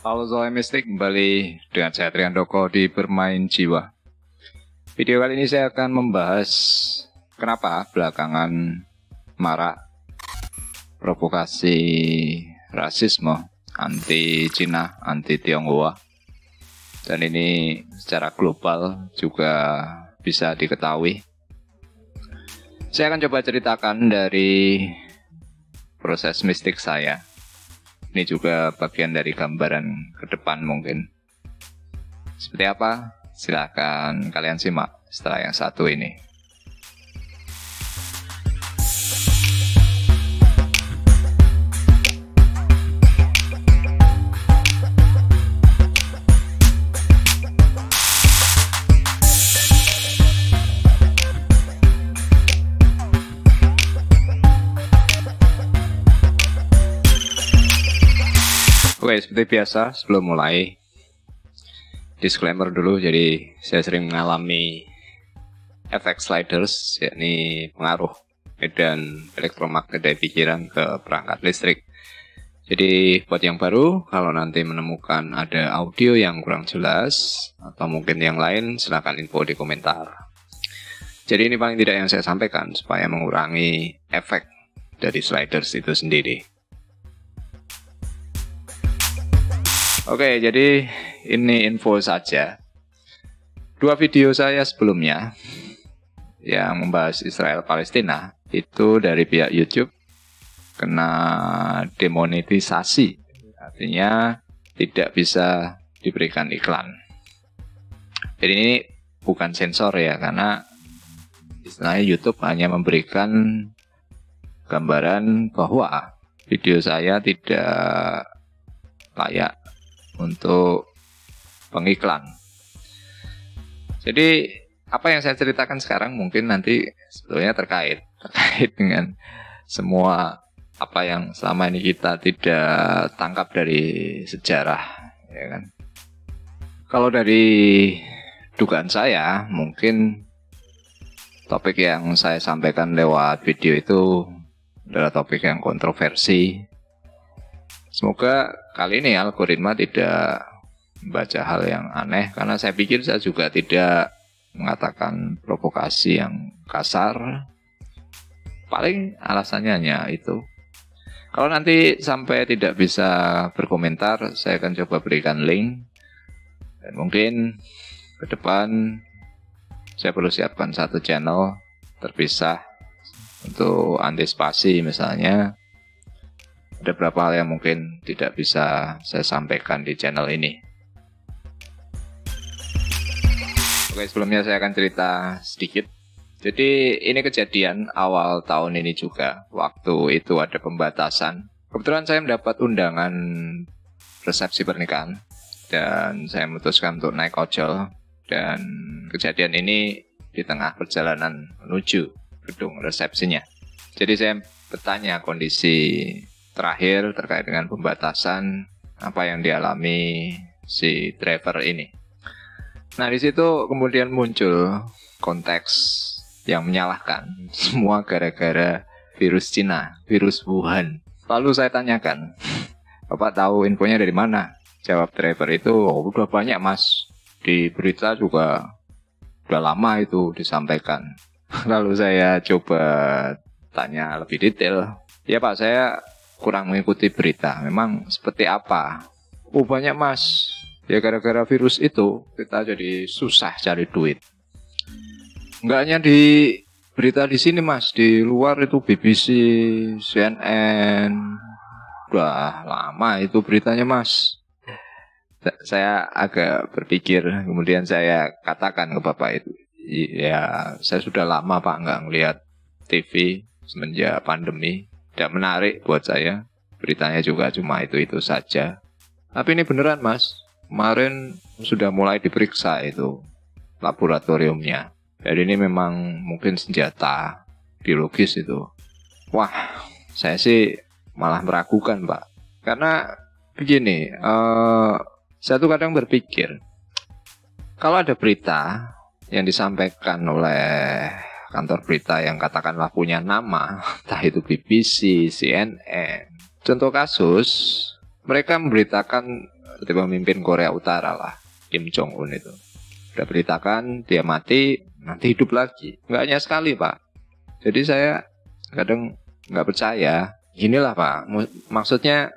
Halo Zoe Mistik, kembali dengan saya Triandoko di Bermain Jiwa. Video kali ini saya akan membahas kenapa belakangan marak provokasi rasisme anti Cina, anti Tionghoa. Dan ini secara global juga bisa diketahui. Saya akan coba ceritakan dari proses mistik saya. Ini juga bagian dari gambaran ke depan mungkin. Seperti apa? Silahkan kalian simak setelah yang satu ini. Oke, seperti biasa sebelum mulai disclaimer dulu. Jadi saya sering mengalami efek sliders, yakni pengaruh medan elektromagnet dari pikiran ke perangkat listrik. Jadi buat yang baru, kalau nanti menemukan ada audio yang kurang jelas atau mungkin yang lain, silahkan info di komentar. Jadi ini paling tidak yang saya sampaikan supaya mengurangi efek dari sliders itu sendiri. Oke, jadi ini info saja. 2 video saya sebelumnya yang membahas Israel Palestina itu dari pihak YouTube kena demonetisasi, artinya tidak bisa diberikan iklan. Jadi ini bukan sensor ya, karena istilahnya YouTube hanya memberikan gambaran bahwa video saya tidak layak untuk pengiklan. Jadi apa yang saya ceritakan sekarang mungkin nanti sebetulnya terkait dengan semua apa yang selama ini kita tidak tangkap dari sejarah, ya kan? Kalau dari dugaan saya, mungkin topik yang saya sampaikan lewat video itu adalah topik yang kontroversi. Semoga kali ini algoritma tidak membaca hal yang aneh, karena saya pikir saya juga tidak mengatakan provokasi yang kasar. Paling alasannya hanya itu. Kalau nanti sampai tidak bisa berkomentar, saya akan coba berikan link. Dan mungkin ke depan saya perlu siapkan satu channel terpisah untuk antisipasi misalnya. Ada beberapa hal yang mungkin tidak bisa saya sampaikan di channel ini. Oke, sebelumnya saya akan cerita sedikit. Jadi ini kejadian awal tahun ini juga. Waktu itu ada pembatasan. Kebetulan saya mendapat undangan resepsi pernikahan. Dan saya memutuskan untuk naik ojol. Dan kejadian ini di tengah perjalanan menuju gedung resepsinya. Jadi saya bertanya kondisi terakhir terkait dengan pembatasan apa yang dialami si driver ini. Nah, di situ kemudian muncul konteks yang menyalahkan semua gara-gara virus Cina, virus Wuhan. Lalu saya tanyakan, Bapak tahu infonya dari mana? Jawab driver itu, oh, udah banyak mas, di berita juga udah lama itu disampaikan. Lalu saya coba tanya lebih detail. Ya Pak, saya kurang mengikuti berita. Memang seperti apa? Oh banyak mas. Ya gara-gara virus itu kita jadi susah cari duit. Enggak hanya di berita di sini mas, di luar itu BBC, CNN. Udah lama itu beritanya mas. Saya agak berpikir, kemudian saya katakan ke bapak itu, ya saya sudah lama pak nggak ngelihat TV semenjak pandemi. Tidak menarik buat saya. Beritanya juga cuma itu-itu saja. Tapi ini beneran mas. Kemarin sudah mulai diperiksa itu laboratoriumnya. Jadi ini memang mungkin senjata biologis itu. Wah, saya sih malah meragukan pak. Karena begini, saya tuh kadang berpikir, kalau ada berita yang disampaikan oleh kantor berita yang katakanlah punya nama, entah itu BBC, CNN. Contoh kasus, mereka memberitakan seperti pemimpin Korea Utara lah, Kim Jong Un itu. Udah beritakan dia mati, nanti hidup lagi. Nggak hanya sekali Pak. Jadi saya kadang nggak percaya. Inilah Pak, maksudnya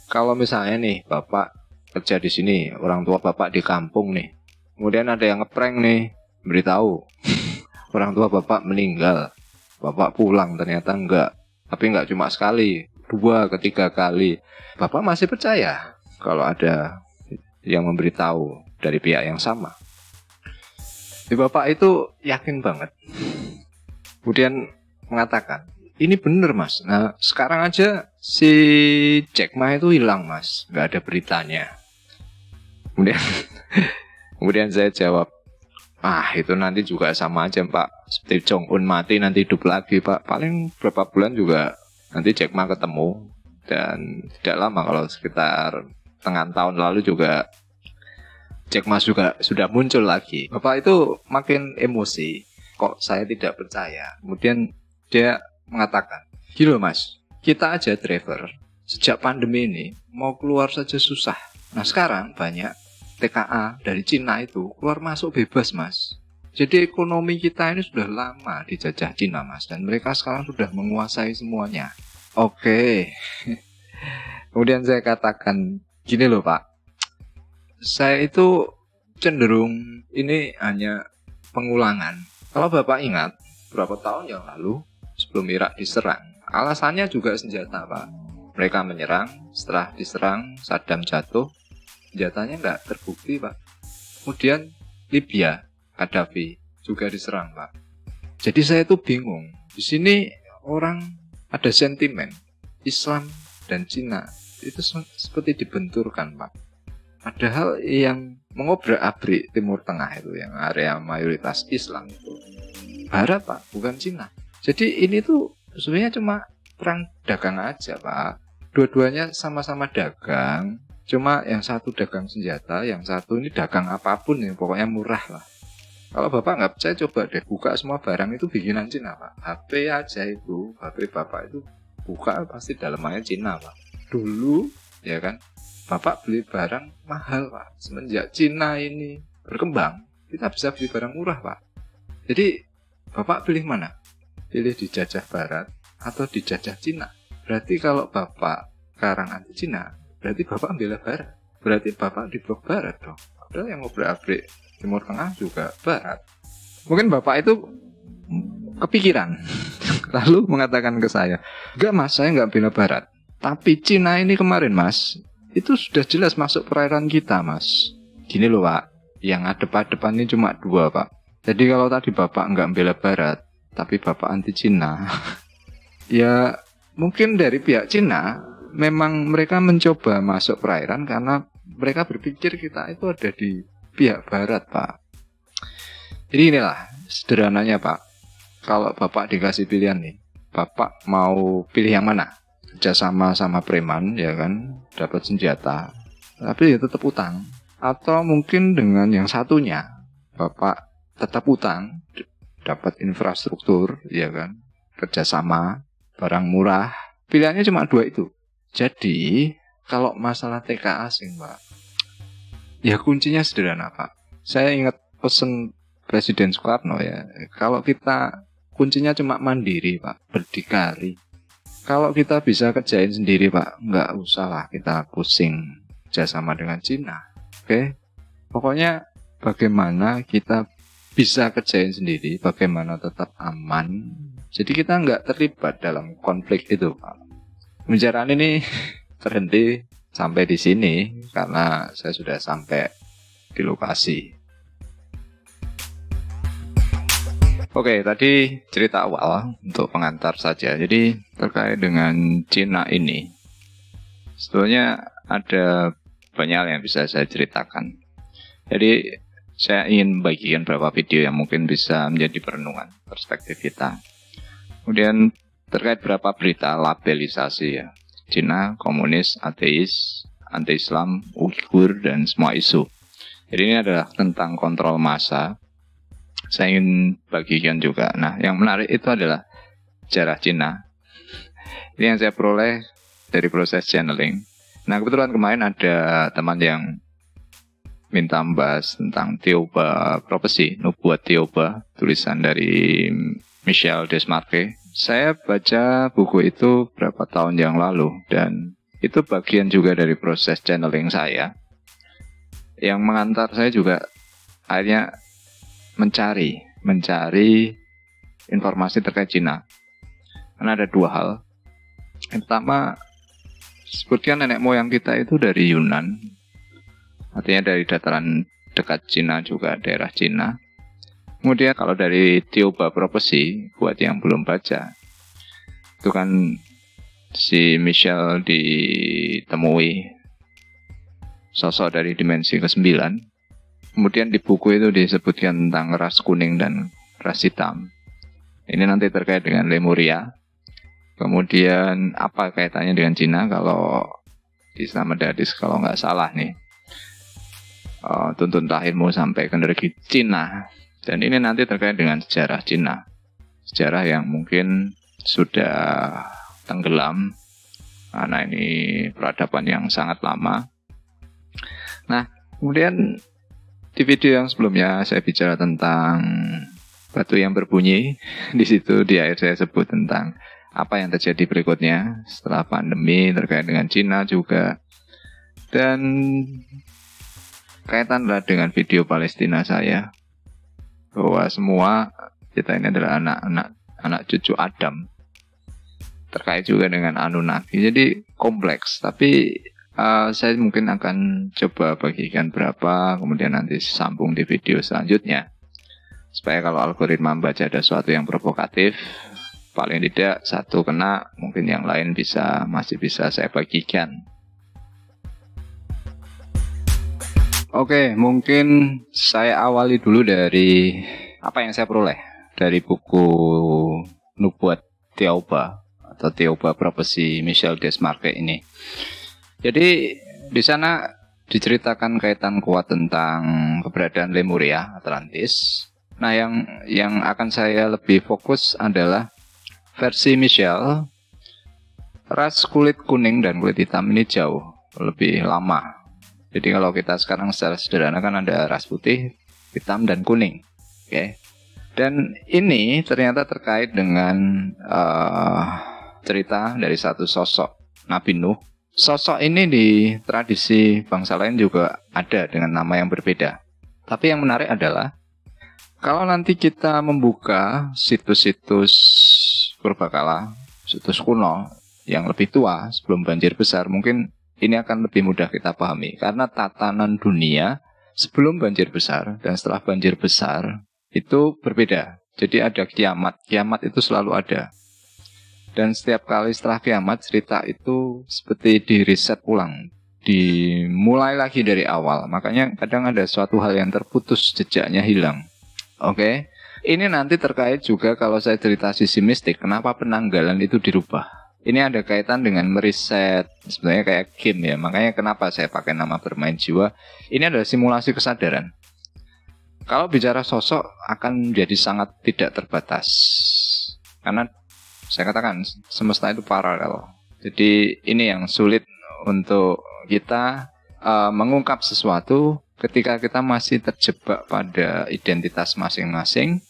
kalau misalnya nih Bapak kerja di sini, orang tua Bapak di kampung nih, kemudian ada yang ngeprank nih, beritahu orang tua Bapak meninggal, Bapak pulang ternyata enggak, tapi enggak cuma sekali, 2 ke 3 kali, Bapak masih percaya kalau ada yang memberitahu dari pihak yang sama? Di Bapak itu yakin banget. Kemudian mengatakan, ini bener Mas. Nah sekarang aja si Jack Ma itu hilang Mas, nggak ada beritanya. Kemudian saya jawab, itu nanti juga sama aja Pak, seperti Jong Un mati nanti hidup lagi Pak. Paling berapa bulan juga nanti Jack Ma ketemu. Dan tidak lama, kalau sekitar tengah tahun lalu juga Jack Ma juga sudah muncul lagi. Bapak itu makin emosi, kok saya tidak percaya. Kemudian dia mengatakan, gila Mas, kita aja driver sejak pandemi ini mau keluar saja susah. Nah sekarang banyak TKA dari Cina itu keluar masuk bebas Mas. Jadi ekonomi kita ini sudah lama dijajah Cina Mas, dan mereka sekarang sudah menguasai semuanya. Oke. Kemudian saya katakan, gini loh Pak, saya itu cenderung ini hanya pengulangan. Kalau Bapak ingat, berapa tahun yang lalu sebelum Irak diserang, alasannya juga senjata Pak. Mereka menyerang, setelah diserang Saddam jatuh, senjatanya nggak terbukti Pak. Kemudian Libya, Gaddafi juga diserang Pak. Jadi saya itu bingung. Di sini orang ada sentimen Islam dan Cina itu seperti dibenturkan Pak. Padahal yang mengobrak-abrik Timur Tengah itu, yang area mayoritas Islam itu Barat Pak, bukan Cina. Jadi ini tuh sebenarnya cuma perang dagang aja Pak. Dua-duanya sama-sama dagang, cuma yang satu dagang senjata, yang satu ini dagang apapun yang pokoknya murah lah. Kalau Bapak nggak percaya, coba deh buka semua barang itu bikinan Cina Pak. HP aja itu, HP Bapak itu buka pasti dalamannya Cina Pak. Dulu ya kan, Bapak beli barang mahal Pak. Semenjak Cina ini berkembang, kita bisa beli barang murah Pak. Jadi Bapak pilih mana? Pilih dijajah Barat atau dijajah Cina? Berarti kalau Bapak sekarang anti Cina, berarti Bapak bela Barat. Berarti Bapak di blok Barat dong. Padahal yang ngobrak-abrik Timur Tengah juga Barat. Mungkin Bapak itu kepikiran lalu mengatakan ke saya, enggak Mas, saya enggak bela Barat, tapi Cina ini kemarin Mas, itu sudah jelas masuk perairan kita Mas. Gini loh Pak, yang adep-adepan ini cuma 2 Pak. Jadi kalau tadi Bapak enggak bela Barat, tapi Bapak anti Cina, ya mungkin dari pihak Cina memang mereka mencoba masuk perairan karena mereka berpikir kita itu ada di pihak Barat Pak. Jadi inilah sederhananya Pak. Kalau Bapak dikasih pilihan nih, Bapak mau pilih yang mana? Kerjasama sama preman ya kan, dapat senjata, tapi ya tetap utang. Atau mungkin dengan yang satunya, Bapak tetap utang, dapat infrastruktur ya kan, kerjasama, barang murah. Pilihannya cuma 2 itu. Jadi kalau masalah TK asing Pak, ya kuncinya sederhana Pak. Saya ingat pesan Presiden Soekarno ya, kalau kita kuncinya cuma mandiri Pak, berdikari. Kalau kita bisa kerjain sendiri Pak, nggak usah lah kita pusing kerjasama dengan Cina. Oke? Pokoknya bagaimana kita bisa kerjain sendiri, bagaimana tetap aman. Jadi kita nggak terlibat dalam konflik itu Pak. Pembicaraan ini terhenti sampai di sini karena saya sudah sampai di lokasi. Oke, tadi cerita awal untuk pengantar saja. Jadi terkait dengan Cina ini, sebetulnya ada banyak hal yang bisa saya ceritakan. Jadi saya ingin bagikan beberapa video yang mungkin bisa menjadi perenungan perspektif kita. Kemudian terkait beberapa berita labelisasi ya, Cina, komunis, ateis, anti-Islam, Uighur, dan semua isu. Jadi ini adalah tentang kontrol massa. Saya ingin bagikan juga. Nah, yang menarik itu adalah sejarah Cina. Ini yang saya peroleh dari proses channeling. Nah, kebetulan kemarin ada teman yang minta membahas tentang Theoba Prophecy, Nubuat Theoba, tulisan dari Michel Desmarques. Saya baca buku itu berapa tahun yang lalu, dan itu bagian juga dari proses channeling saya, yang mengantar saya juga akhirnya mencari informasi terkait Cina. Karena ada dua hal. Yang pertama, sebutkan nenek moyang kita itu dari Yunan, artinya dari dataran dekat Cina juga, daerah Cina. Kemudian kalau dari Theoba Prophecy, buat yang belum baca, itu kan si Michel ditemui sosok dari dimensi ke-9. Kemudian di buku itu disebutkan tentang ras kuning dan ras hitam. Ini nanti terkait dengan Lemuria. Kemudian apa kaitannya dengan Cina? Kalau di Islam ada hadis, kalau nggak salah nih, tuntun lahirmu sampai ke negeri Cina. Dan ini nanti terkait dengan sejarah Cina, sejarah yang mungkin sudah tenggelam karena ini peradaban yang sangat lama. Nah, kemudian di video yang sebelumnya saya bicara tentang batu yang berbunyi. Di situ di akhir saya sebut tentang apa yang terjadi berikutnya setelah pandemi terkait dengan Cina juga. Dan kaitanlah dengan video Palestina saya, bahwa semua kita ini adalah anak cucu Adam, terkait juga dengan Anunnaki. Jadi kompleks, tapi saya mungkin akan coba bagikan berapa, kemudian nanti sambung di video selanjutnya, supaya kalau algoritma membaca ada sesuatu yang provokatif, paling tidak satu kena, mungkin yang lain masih bisa saya bagikan. Oke, mungkin saya awali dulu dari apa yang saya peroleh dari buku Nubuat Theoba atau Theoba Prophecy Michel Desmarques ini. Jadi di sana diceritakan kaitan kuat tentang keberadaan Lemuria, Atlantis. Nah, yang akan saya lebih fokus adalah versi Michel. Ras kulit kuning dan kulit hitam ini jauh lebih lama. Jadi kalau kita sekarang secara sederhana kan ada ras putih, hitam, dan kuning. Oke. Dan ini ternyata terkait dengan cerita dari satu sosok Nabi Nuh. Sosok ini di tradisi bangsa lain juga ada dengan nama yang berbeda. Tapi yang menarik adalah kalau nanti kita membuka situs-situs purbakala, situs kuno yang lebih tua sebelum banjir besar, mungkin ini akan lebih mudah kita pahami. Karena tatanan dunia sebelum banjir besar dan setelah banjir besar itu berbeda. Jadi ada kiamat. Kiamat itu selalu ada. Dan setiap kali setelah kiamat, cerita itu seperti di reset ulang, dimulai lagi dari awal. Makanya kadang ada suatu hal yang terputus, jejaknya hilang. Oke. Ini nanti terkait juga kalau saya cerita sisi mistik, kenapa penanggalan itu dirubah. Ini ada kaitan dengan meriset, sebenarnya kayak game ya. Makanya kenapa saya pakai nama bermain jiwa. Ini adalah simulasi kesadaran. Kalau bicara sosok akan menjadi sangat tidak terbatas. Karena saya katakan semesta itu paralel. Jadi ini yang sulit untuk kita mengungkap sesuatu ketika kita masih terjebak pada identitas masing-masing.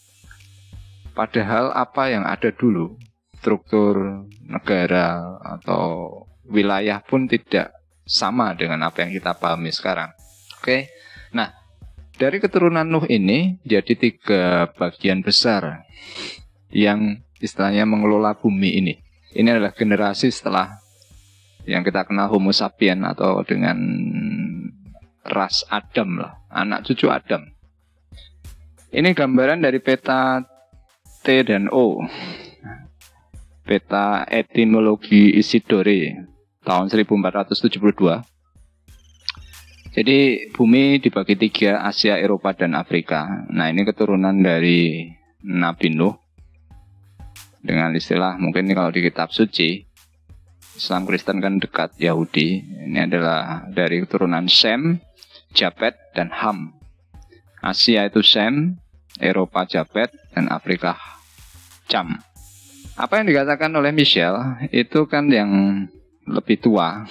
Padahal apa yang ada dulu, struktur negara atau wilayah pun tidak sama dengan apa yang kita pahami sekarang. Oke. Nah, dari keturunan Nuh ini jadi 3 bagian besar yang istilahnya mengelola bumi ini. Ini adalah generasi setelah yang kita kenal Homo sapien atau dengan ras Adam lah, anak cucu Adam. Ini gambaran dari peta T dan O. Peta etimologi Isidore tahun 1472. Jadi bumi dibagi 3, Asia, Eropa, dan Afrika. Nah, ini keturunan dari Nabi Nuh. Dengan istilah mungkin ini kalau di kitab suci, Islam Kristen kan dekat Yahudi. Ini adalah dari keturunan Sem, Japet, dan Ham. Asia itu Sem, Eropa Japet, dan Afrika Cham. Apa yang dikatakan oleh Michel itu kan yang lebih tua.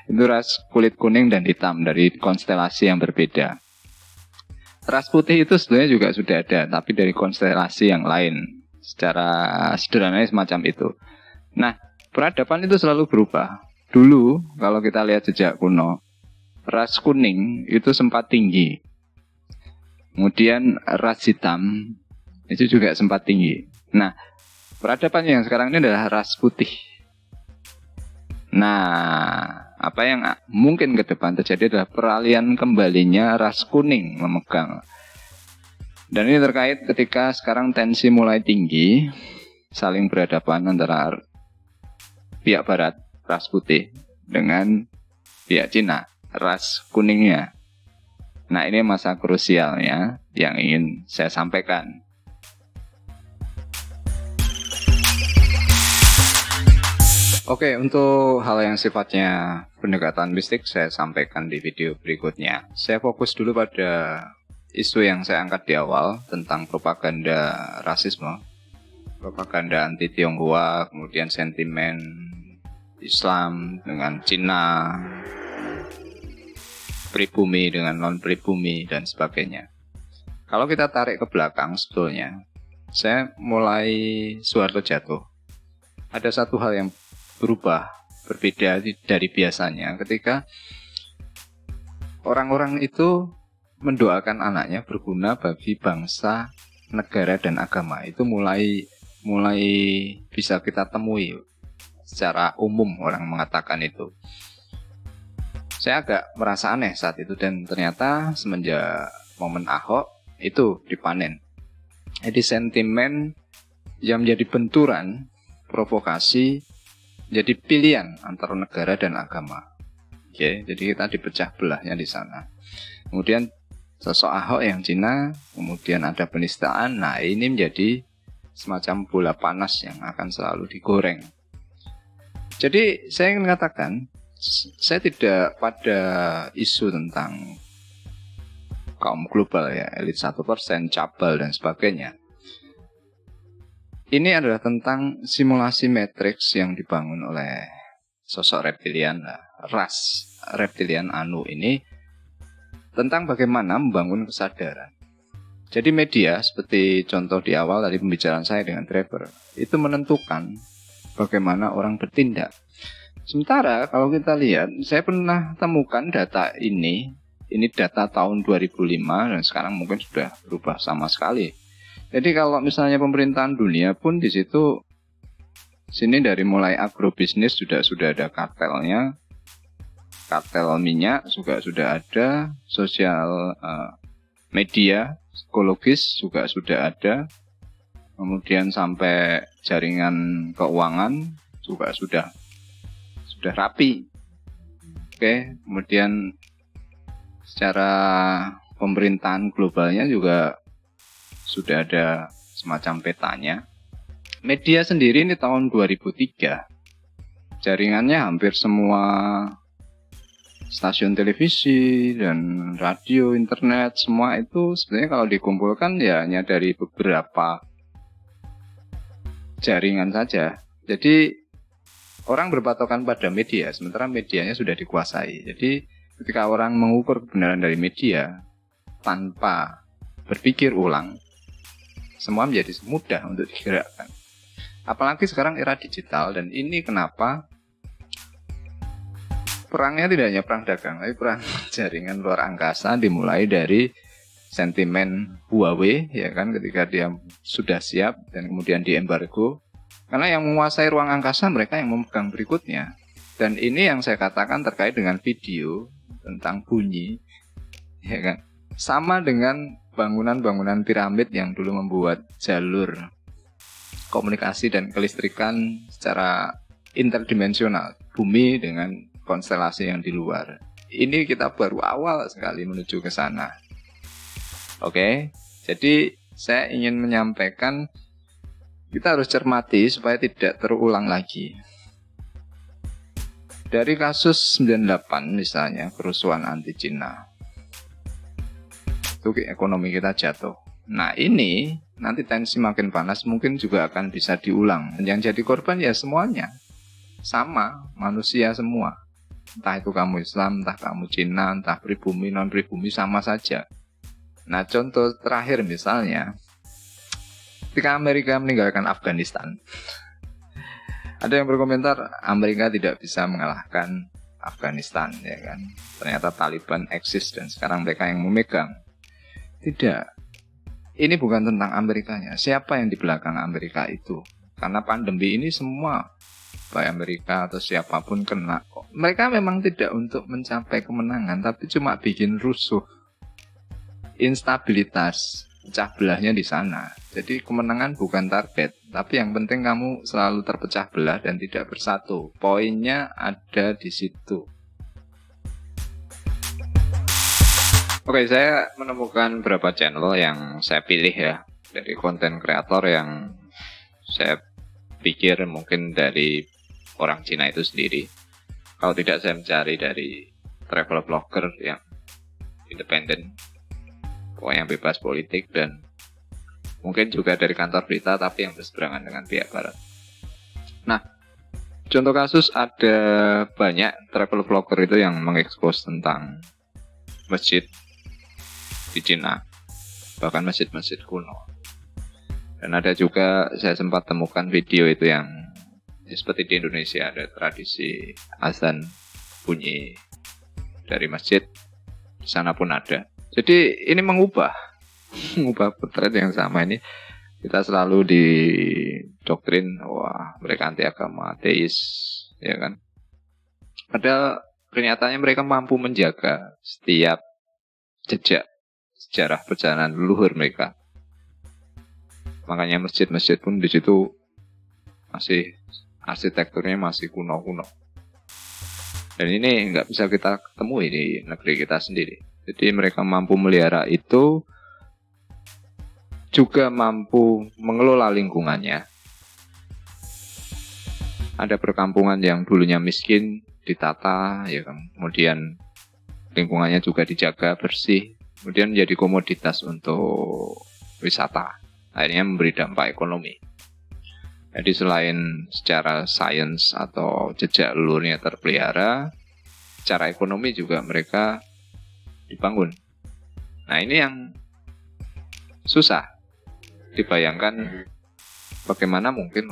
Itu ras kulit kuning dan hitam dari konstelasi yang berbeda. Ras putih itu sebenarnya juga sudah ada, tapi dari konstelasi yang lain. Secara sederhana semacam itu. Nah, peradaban itu selalu berubah. Dulu, kalau kita lihat jejak kuno, ras kuning itu sempat tinggi. Kemudian ras hitam itu juga sempat tinggi. Nah, peradaban yang sekarang ini adalah ras putih. Nah, apa yang mungkin ke depan terjadi adalah peralihan kembalinya ras kuning memegang. Dan ini terkait ketika sekarang tensi mulai tinggi, saling berhadapan antara pihak barat, ras putih, dengan pihak Cina, ras kuningnya. Nah, ini masa krusialnya yang ingin saya sampaikan. Oke, untuk hal yang sifatnya pendekatan mistik saya sampaikan di video berikutnya. Saya fokus dulu pada isu yang saya angkat di awal tentang propaganda rasisme, propaganda anti Tionghoa, kemudian sentimen Islam dengan Cina, pribumi dengan non-pribumi, dan sebagainya. Kalau kita tarik ke belakang sebetulnya, saya mulai Soeharto jatuh. Ada satu hal yang berubah, berbeda dari biasanya ketika orang-orang itu mendoakan anaknya berguna bagi bangsa, negara, dan agama. Itu mulai bisa kita temui secara umum orang mengatakan itu. Saya agak merasa aneh saat itu, dan ternyata semenjak momen Ahok itu dipanen. Jadi sentimen yang menjadi benturan, provokasi, jadi pilihan antara negara dan agama. Oke, jadi kita dipecah belahnya di sana. Kemudian sosok Ahok yang Cina, kemudian ada penistaan. Nah, ini menjadi semacam bola panas yang akan selalu digoreng. Jadi saya ingin mengatakan, saya tidak pada isu tentang kaum global ya, elit 1%, cabal dan sebagainya. Ini adalah tentang simulasi matriks yang dibangun oleh sosok reptilian, ras reptilian Anu ini, tentang bagaimana membangun kesadaran. Jadi media, seperti contoh di awal dari pembicaraan saya dengan Trevor, itu menentukan bagaimana orang bertindak. Sementara kalau kita lihat, saya pernah temukan data ini data tahun 2005 dan sekarang mungkin sudah berubah sama sekali. Jadi kalau misalnya pemerintahan dunia pun di situ, sini dari mulai agrobisnis sudah ada kartelnya, kartel minyak juga sudah ada, sosial media, psikologis juga sudah ada, kemudian sampai jaringan keuangan juga sudah rapi. Oke, kemudian secara pemerintahan globalnya juga sudah ada semacam petanya. Media sendiri ini tahun 2003, jaringannya hampir semua stasiun televisi dan radio, internet, semua itu sebenarnya kalau dikumpulkan ya hanya dari beberapa jaringan saja. Jadi orang berpatokan pada media, sementara medianya sudah dikuasai. Jadi ketika orang mengukur kebenaran dari media tanpa berpikir ulang, semua menjadi mudah untuk digerakkan. Apalagi sekarang era digital, dan ini kenapa perangnya tidak hanya perang dagang, tapi perang jaringan luar angkasa, dimulai dari sentimen Huawei, ya kan, ketika dia sudah siap dan kemudian diembargo. Karena yang menguasai ruang angkasa mereka yang memegang berikutnya. Dan ini yang saya katakan terkait dengan video tentang bunyi, ya kan. Sama dengan bangunan-bangunan piramid yang dulu membuat jalur komunikasi dan kelistrikan secara interdimensional, bumi dengan konstelasi yang di luar. Ini kita baru awal sekali menuju ke sana. Oke, jadi saya ingin menyampaikan kita harus cermati supaya tidak terulang lagi. Dari kasus 98 misalnya, kerusuhan anti Cina, itu ekonomi kita jatuh. Nah ini nanti tensi makin panas, mungkin juga akan bisa diulang. Dan yang jadi korban ya semuanya, sama, manusia semua. Entah itu kamu Islam, entah kamu Cina, entah pribumi, non pribumi, sama saja. Nah, contoh terakhir misalnya, ketika Amerika meninggalkan Afghanistan, ada yang berkomentar Amerika tidak bisa mengalahkan Afghanistan, ya kan? Ternyata Taliban eksis dan sekarang mereka yang memegang. Tidak. Ini bukan tentang Amerikanya. Siapa yang di belakang Amerika itu? Karena pandemi ini semua, baik Amerika atau siapapun kena. Mereka memang tidak untuk mencapai kemenangan, tapi cuma bikin rusuh. Instabilitas, pecah belahnya di sana. Jadi kemenangan bukan target, tapi yang penting kamu selalu terpecah belah dan tidak bersatu. Poinnya ada di situ. Oke, saya menemukan beberapa channel yang saya pilih ya, dari konten kreator yang saya pikir mungkin dari orang Cina itu sendiri. Kalau tidak, saya mencari dari travel blogger yang independen, pokoknya bebas politik, dan mungkin juga dari kantor berita tapi yang berseberangan dengan pihak barat. Nah, contoh kasus ada banyak travel blogger itu yang mengekspos tentang masjid di Cina, bahkan masjid-masjid kuno. Dan ada juga saya sempat temukan video itu yang seperti di Indonesia ada tradisi azan bunyi dari masjid, di sana pun ada. Jadi ini mengubah potret yang sama ini. Kita selalu didoktrin, wah mereka anti agama, ateis, ya kan? Padahal kenyataannya mereka mampu menjaga setiap jejak sejarah perjalanan leluhur mereka. Makanya masjid-masjid pun di situ masih arsitekturnya masih kuno-kuno. Dan ini nggak bisa kita temui di negeri kita sendiri. Jadi mereka mampu melihara itu, juga mampu mengelola lingkungannya. Ada perkampungan yang dulunya miskin, ditata, ya kan. Kemudian lingkungannya juga dijaga bersih, kemudian menjadi komoditas untuk wisata. Akhirnya memberi dampak ekonomi. Jadi selain secara sains atau jejak leluhurnya terpelihara, secara ekonomi juga mereka dibangun. Nah ini yang susah dibayangkan, bagaimana mungkin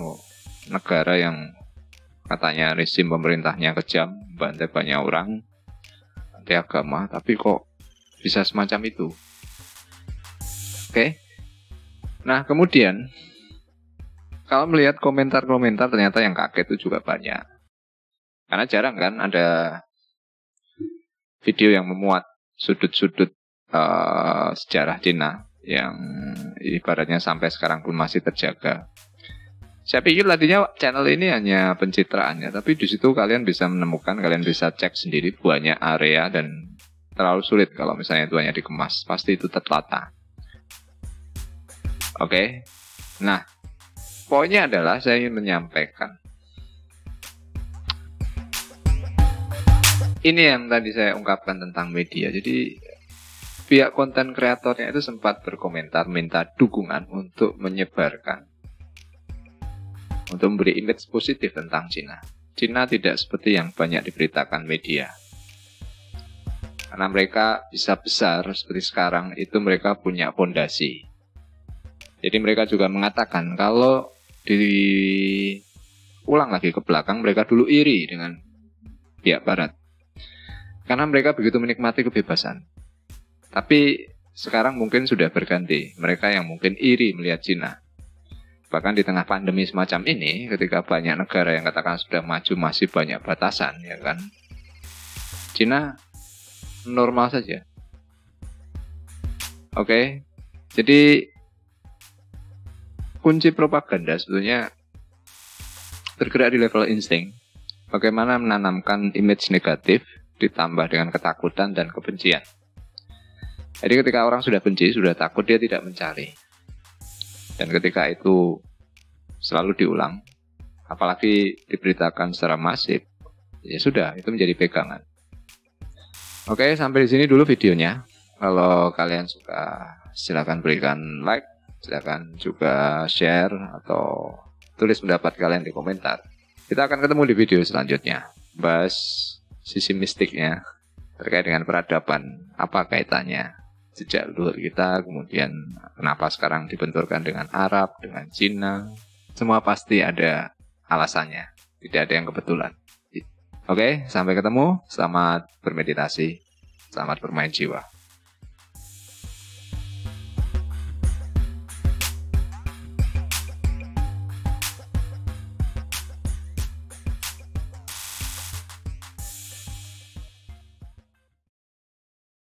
negara yang katanya rezim pemerintahnya kejam, bantai banyak orang, anti agama, tapi kok bisa semacam itu. Oke. Nah kemudian kalau melihat komentar-komentar, ternyata yang kaget itu juga banyak. Karena jarang kan ada video yang memuat sudut-sudut sejarah Cina yang ibaratnya sampai sekarang pun masih terjaga. Saya pikir tadinya channel ini hanya pencitraannya, tapi di situ kalian bisa menemukan, kalian bisa cek sendiri banyak area dan terlalu sulit kalau misalnya itu hanya dikemas. Pasti itu tertata. Oke. Nah, poinnya adalah saya ingin menyampaikan. Ini yang tadi saya ungkapkan tentang media. Jadi pihak konten kreatornya itu sempat berkomentar minta dukungan untuk menyebarkan, untuk memberi image positif tentang Cina. Cina tidak seperti yang banyak diberitakan media. Karena mereka bisa besar seperti sekarang itu mereka punya fondasi. Jadi mereka juga mengatakan kalau diulang lagi ke belakang, mereka dulu iri dengan pihak barat. Karena mereka begitu menikmati kebebasan. Tapi sekarang mungkin sudah berganti. Mereka yang mungkin iri melihat Cina. Bahkan di tengah pandemi semacam ini, ketika banyak negara yang katakan sudah maju masih banyak batasan, ya kan? Cina normal saja. Oke. Jadi kunci propaganda sebetulnya bergerak di level insting. Bagaimana menanamkan image negatif ditambah dengan ketakutan dan kebencian. Jadi ketika orang sudah benci, sudah takut, dia tidak mencari. Dan ketika itu selalu diulang, apalagi diberitakan secara masif, ya sudah, itu menjadi pegangan. Oke, sampai di sini dulu videonya. Kalau kalian suka, silakan berikan like, silakan juga share atau tulis pendapat kalian di komentar. Kita akan ketemu di video selanjutnya. Bye. sisi mistiknya terkait dengan peradaban. Apa kaitannya sejak leluhur kita, kemudian kenapa sekarang dibenturkan dengan Arab, dengan Cina. Semua pasti ada alasannya, tidak ada yang kebetulan. Oke, sampai ketemu. Selamat bermeditasi, selamat bermain jiwa.